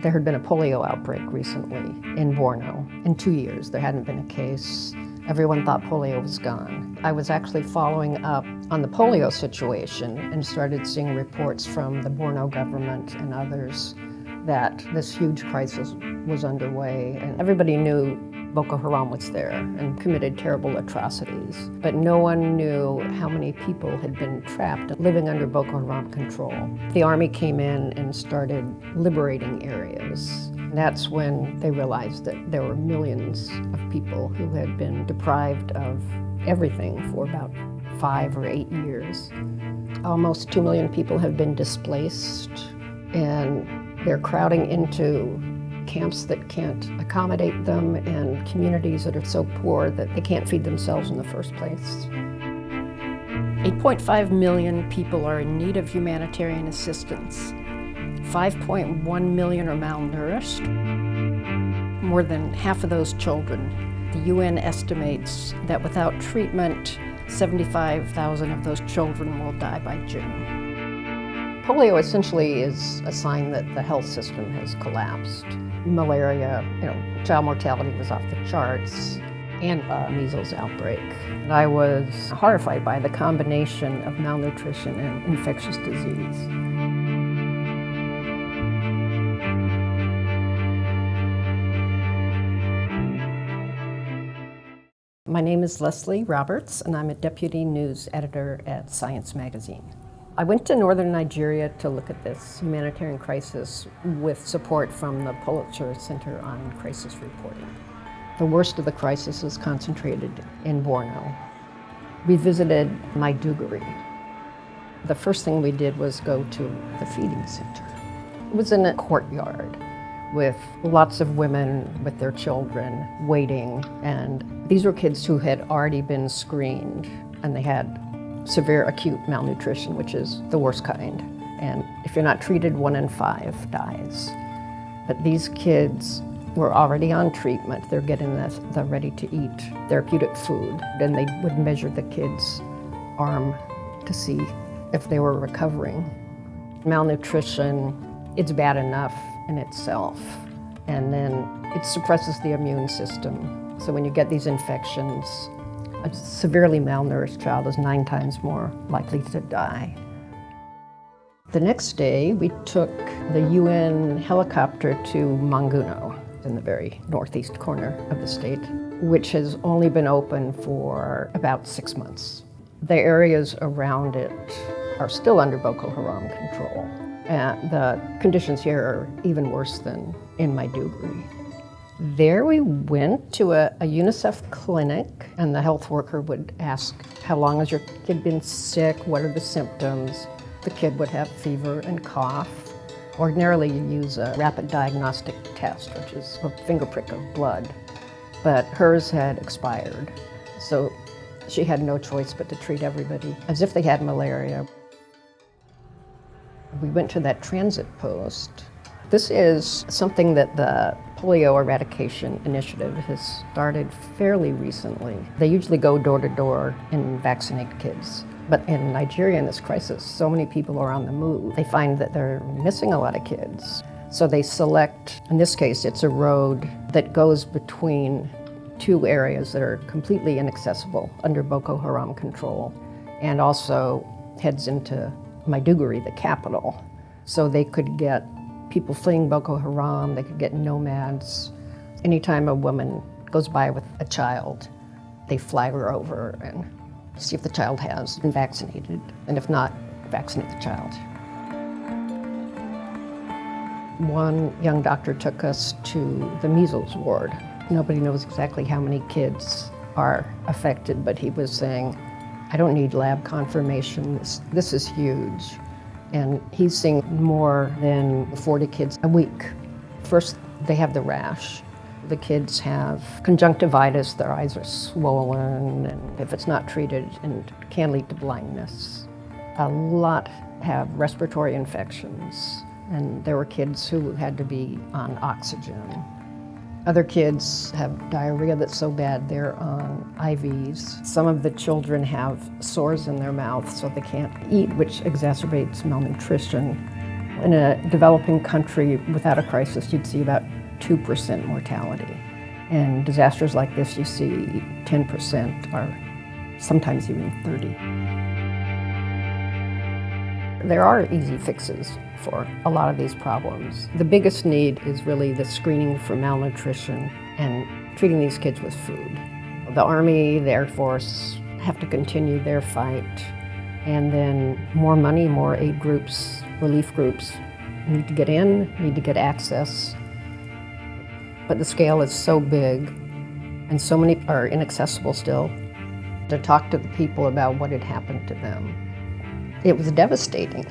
There had been a polio outbreak recently in Borno. In 2 years, there hadn't been a case. Everyone thought polio was gone. I was actually following up on the polio situation and started seeing reports from the Borno government and others that this huge crisis was underway, and everybody knew Boko Haram was there and committed terrible atrocities. But no one knew how many people had been trapped living under Boko Haram control. The army came in and started liberating areas. That's when they realized that there were millions of people who had been deprived of everything for about 5 or 8 years. Almost 2 million people have been displaced, and they're crowding into camps that can't accommodate them and communities that are so poor that they can't feed themselves in the first place. 8.5 million people are in need of humanitarian assistance. 5.1 million are malnourished. More than half of those children. The UN estimates that without treatment, 75,000 of those children will die by June. Polio essentially is a sign that the health system has collapsed. Malaria, child mortality was off the charts, and a measles outbreak. And I was horrified by the combination of malnutrition and infectious disease. My name is Leslie Roberts, and I'm a deputy news editor at Science Magazine. I went to northern Nigeria to look at this humanitarian crisis with support from the Pulitzer Center on Crisis Reporting. The worst of the crisis is concentrated in Borno. We visited Maiduguri. The first thing we did was go to the feeding center. It was in a courtyard with lots of women with their children waiting, and these were kids who had already been screened, and they had severe acute malnutrition, which is the worst kind. And if you're not treated, 1 in 5 dies. But these kids were already on treatment. They're getting the ready-to-eat therapeutic food, and they would measure the kid's arm to see if they were recovering. Malnutrition, it's bad enough in itself, and then it suppresses the immune system. So when you get these infections, a severely malnourished child is 9 times more likely to die. The next day, we took the UN helicopter to Manguno, in the very northeast corner of the state, which has only been open for about 6 months. The areas around it are still under Boko Haram control, and the conditions here are even worse than in Maiduguri. There we went to a UNICEF clinic, and the health worker would ask, how long has your kid been sick? What are the symptoms? The kid would have fever and cough. Ordinarily, you use a rapid diagnostic test, which is a finger prick of blood, but hers had expired. So she had no choice but to treat everybody as if they had malaria. We went to that transit post. This is something that the Polio Eradication Initiative has started fairly recently. They usually go door to door and vaccinate kids. But in Nigeria, in this crisis, so many people are on the move. They find that they're missing a lot of kids. So they select, in this case, it's a road that goes between 2 areas that are completely inaccessible under Boko Haram control, and also heads into Maiduguri, the capital. So they could get people fleeing Boko Haram, they could get nomads. Anytime a woman goes by with a child, they fly her over and see if the child has been vaccinated, and if not, vaccinate the child. One young doctor took us to the measles ward. Nobody knows exactly how many kids are affected, but he was saying, I don't need lab confirmation, this is huge. And he's seeing more than 40 kids a week. First, they have the rash. The kids have conjunctivitis, their eyes are swollen, and if it's not treated, it can lead to blindness. A lot have respiratory infections, and there were kids who had to be on oxygen. Other kids have diarrhea that's so bad they're on IVs. Some of the children have sores in their mouth so they can't eat, which exacerbates malnutrition. In a developing country without a crisis, you'd see about 2% mortality. And disasters like this, you see 10% or sometimes even 30%. There are easy fixes for a lot of these problems. The biggest need is really the screening for malnutrition and treating these kids with food. The Army, the Air Force have to continue their fight, and then more money, more aid groups, relief groups need to get in, need to get access. But the scale is so big, and so many are inaccessible still. To talk to the people about what had happened to them, it was devastating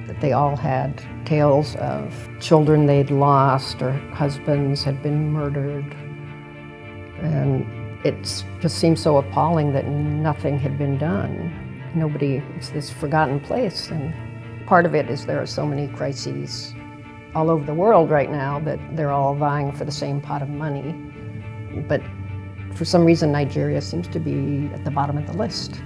that they all had tales of children they'd lost or husbands had been murdered. And it just seemed so appalling that nothing had been done. It's this forgotten place. And part of it is there are so many crises all over the world right now that they're all vying for the same pot of money. But for some reason, Nigeria seems to be at the bottom of the list.